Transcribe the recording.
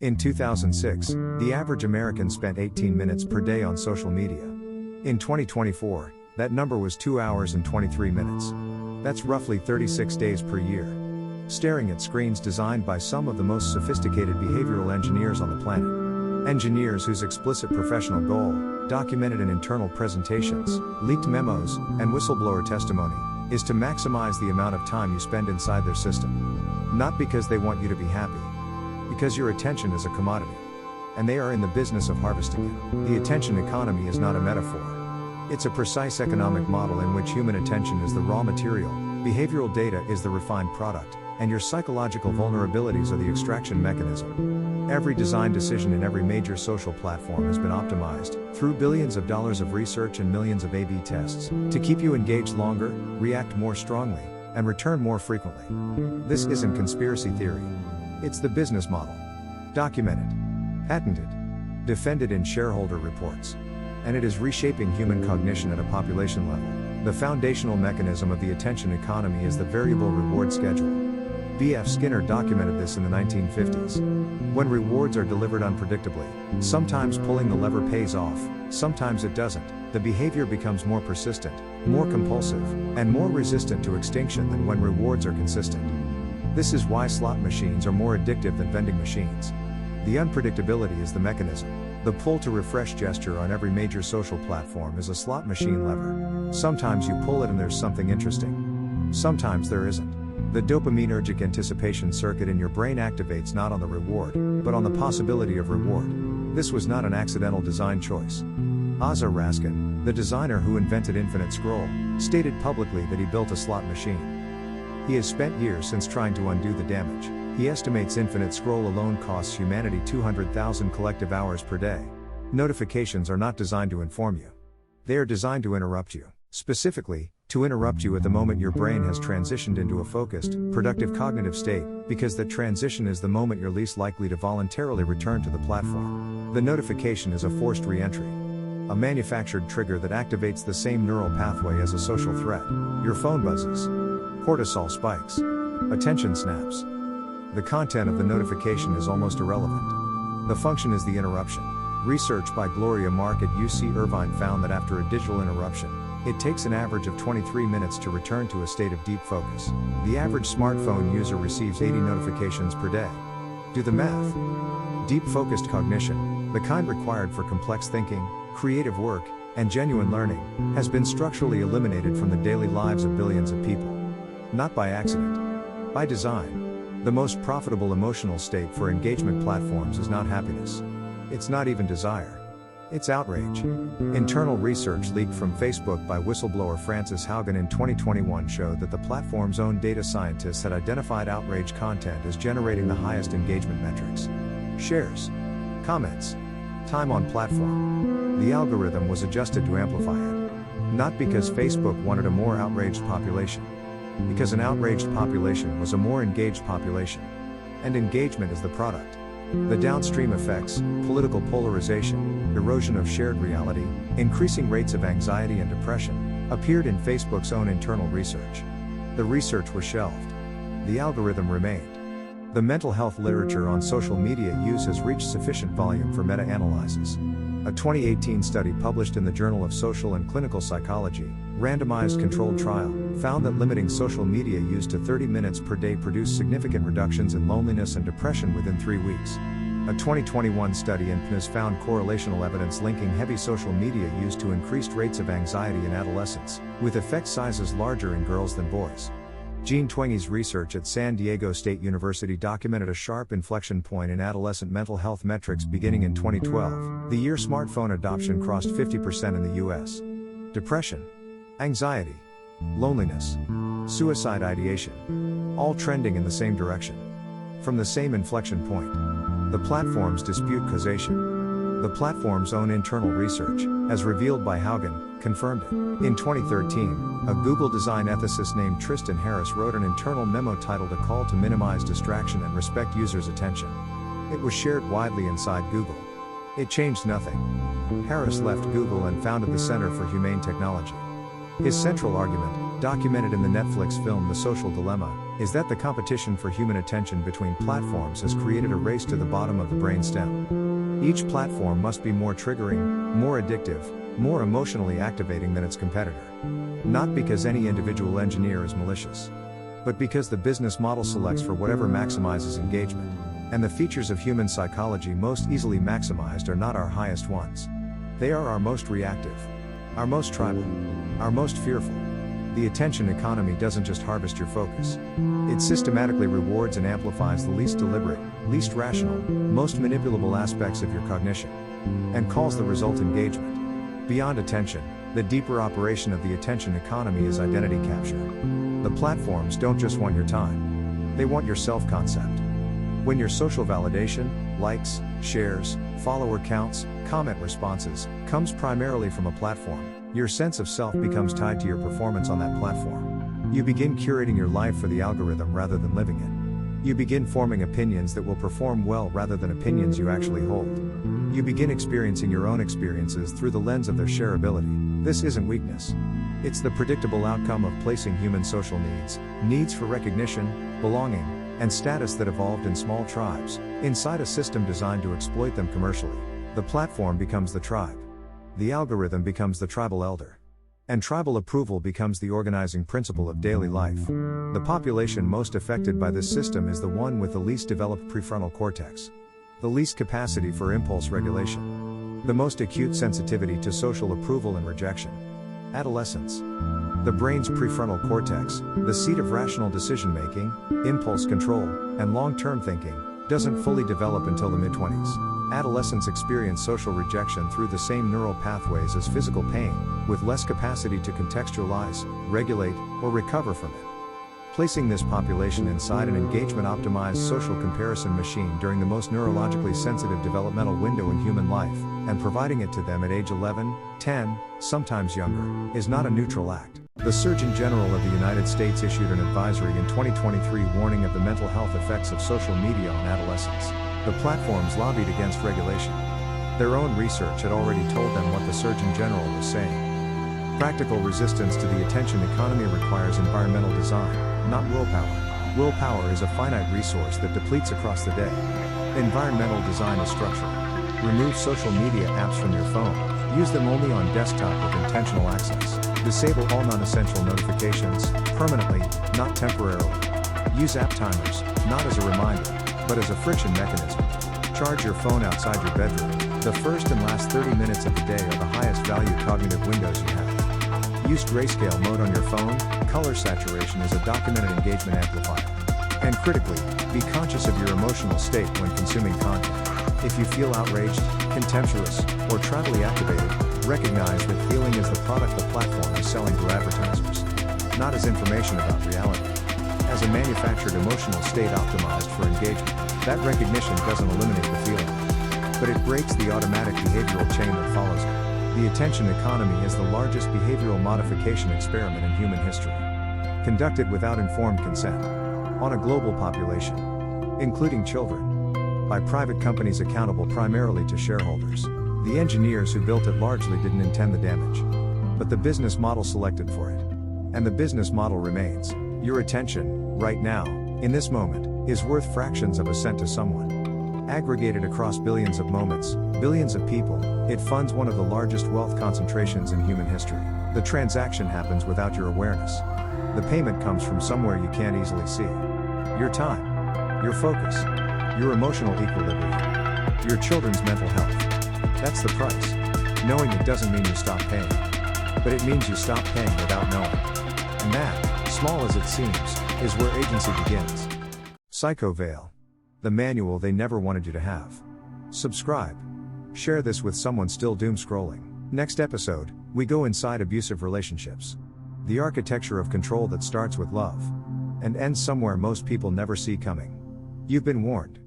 In 2006, the average American spent 18 minutes per day on social media. In 2024, that number was 2 hours and 23 minutes. That's roughly 36 days per year. Staring at screens designed by some of the most sophisticated behavioral engineers on the planet. Engineers whose explicit professional goal, documented in internal presentations, leaked memos, and whistleblower testimony, is to maximize the amount of time you spend inside their system. Not because they want you to be happy. Because your attention is a commodity. And they are in the business of harvesting it. The attention economy is not a metaphor. It's a precise economic model in which human attention is the raw material, behavioral data is the refined product, and your psychological vulnerabilities are the extraction mechanism. Every design decision in every major social platform has been optimized, through billions of dollars of research and millions of A/B tests, to keep you engaged longer, react more strongly, and return more frequently. This isn't conspiracy theory. It's the business model. Documented, patented, defended in shareholder reports. And it is reshaping human cognition at a population level. The foundational mechanism of the attention economy is the variable reward schedule. B.F. Skinner documented this in the 1950s. When rewards are delivered unpredictably, sometimes pulling the lever pays off, sometimes it doesn't, the behavior becomes more persistent, more compulsive, and more resistant to extinction than when rewards are consistent. This is why slot machines are more addictive than vending machines. The unpredictability is the mechanism. The pull to refresh gesture on every major social platform is a slot machine lever. Sometimes you pull it and there's something interesting. Sometimes there isn't. The dopaminergic anticipation circuit in your brain activates not on the reward, but on the possibility of reward. This was not an accidental design choice. Asa Raskin, the designer who invented Infinite Scroll, stated publicly that he built a slot machine. He has spent years since trying to undo the damage. He estimates Infinite Scroll alone costs humanity 200,000 collective hours per day. Notifications are not designed to inform you. They are designed to interrupt you. Specifically, to interrupt you at the moment your brain has transitioned into a focused, productive cognitive state, because that transition is the moment you're least likely to voluntarily return to the platform. The notification is a forced re-entry. A manufactured trigger that activates the same neural pathway as a social threat. Your phone buzzes. Cortisol spikes. Attention snaps. The content of the notification is almost irrelevant. The function is the interruption. Research by Gloria Mark at UC Irvine found that after a digital interruption, it takes an average of 23 minutes to return to a state of deep focus. The average smartphone user receives 80 notifications per day. Do the math. Deep focused cognition, the kind required for complex thinking, creative work, and genuine learning, has been structurally eliminated from the daily lives of billions of people. Not by accident. By design. The most profitable emotional state for engagement platforms is not happiness. It's not even desire. It's outrage. Internal research leaked from Facebook by whistleblower Frances Haugen in 2021 showed that the platform's own data scientists had identified outrage content as generating the highest engagement metrics. Shares. Comments. Time on platform. The algorithm was adjusted to amplify it. Not because Facebook wanted a more outraged population. Because an outraged population was a more engaged population. And engagement is the product. The downstream effects, political polarization, erosion of shared reality, increasing rates of anxiety and depression, appeared in Facebook's own internal research. The research was shelved. The algorithm remained. The mental health literature on social media use has reached sufficient volume for meta-analyses. A 2018 study published in the Journal of Social and Clinical Psychology, randomized controlled trial, found that limiting social media use to 30 minutes per day produced significant reductions in loneliness and depression within 3 weeks. A 2021 study in PNAS found correlational evidence linking heavy social media use to increased rates of anxiety in adolescents, with effect sizes larger in girls than boys. Jean Twenge's research at San Diego State University documented a sharp inflection point in adolescent mental health metrics beginning in 2012, the year smartphone adoption crossed 50% in the US. Depression, anxiety, loneliness, suicide ideation, all trending in the same direction. From the same inflection point. The platforms dispute causation. The platform's own internal research, as revealed by Haugen, confirmed it. In 2013, a Google design ethicist named Tristan Harris wrote an internal memo titled A Call to Minimize Distraction and Respect Users' Attention. It was shared widely inside Google. It changed nothing. Harris left Google and founded the Center for Humane Technology. His central argument, documented in the Netflix film The Social Dilemma, is that the competition for human attention between platforms has created a race to the bottom of the brainstem. Each platform must be more triggering, more addictive, more emotionally activating than its competitor. Not because any individual engineer is malicious, but because the business model selects for whatever maximizes engagement. And the features of human psychology most easily maximized are not our highest ones. They are our most reactive, our most tribal, our most fearful. The attention economy doesn't just harvest your focus. It systematically rewards and amplifies the least deliberate, least rational, most manipulable aspects of your cognition, and calls the result engagement. Beyond attention, the deeper operation of the attention economy is identity capture. The platforms don't just want your time. They want your self-concept. When your social validation, likes, shares, follower counts, comment responses, comes primarily from a platform, your sense of self becomes tied to your performance on that platform. You begin curating your life for the algorithm rather than living it. You begin forming opinions that will perform well rather than opinions you actually hold. You begin experiencing your own experiences through the lens of their shareability. This isn't weakness. It's the predictable outcome of placing human social needs for recognition, belonging, and status that evolved in small tribes, inside a system designed to exploit them commercially. The platform becomes the tribe. The algorithm becomes the tribal elder. And tribal approval becomes the organizing principle of daily life. The population most affected by this system is the one with the least developed prefrontal cortex, the least capacity for impulse regulation, the most acute sensitivity to social approval and rejection. Adolescence. The brain's prefrontal cortex, the seat of rational decision-making, impulse control, and long-term thinking, doesn't fully develop until the mid-20s. Adolescents experience social rejection through the same neural pathways as physical pain, with less capacity to contextualize, regulate, or recover from it. Placing this population inside an engagement-optimized social comparison machine during the most neurologically sensitive developmental window in human life, and providing it to them at age 11, 10, sometimes younger, is not a neutral act. The Surgeon General of the United States issued an advisory in 2023 warning of the mental health effects of social media on adolescents. The platforms lobbied against regulation. Their own research had already told them what the Surgeon General was saying. Practical resistance to the attention economy requires environmental design, not willpower. Willpower is a finite resource that depletes across the day. Environmental design is structural. Remove social media apps from your phone. Use them only on desktop with intentional access. Disable all non-essential notifications, permanently, not temporarily. Use app timers, not as a reminder, but as a friction mechanism. Charge your phone outside your bedroom. The first and last 30 minutes of the day are the highest value cognitive windows you have. Use grayscale mode on your phone. Color saturation is a documented engagement amplifier. And critically, be conscious of your emotional state when consuming content. If you feel outraged, contemptuous, or tribally activated, recognize that feeling is the product the platform is selling to advertisers, not as information about reality. As a manufactured emotional state optimized for engagement, that recognition doesn't eliminate the feeling, but it breaks the automatic behavioral chain that follows it. The attention economy is the largest behavioral modification experiment in human history, conducted without informed consent, on a global population, including children, by private companies accountable primarily to shareholders. The engineers who built it largely didn't intend the damage, but the business model selected for it. And the business model remains. Your attention, right now, in this moment, is worth fractions of a cent to someone. Aggregated across billions of moments, billions of people, it funds one of the largest wealth concentrations in human history. The transaction happens without your awareness. The payment comes from somewhere you can't easily see. Your time, your focus, your emotional equilibrium, your children's mental health. That's the price. Knowing it doesn't mean you stop paying, but it means you stop paying without knowing. And that, small as it seems, is where agency begins. Psycho Veil. The manual they never wanted you to have. Subscribe. Share this with someone still doom scrolling. Next episode, we go inside abusive relationships. The architecture of control that starts with love and ends somewhere most people never see coming. You've been warned.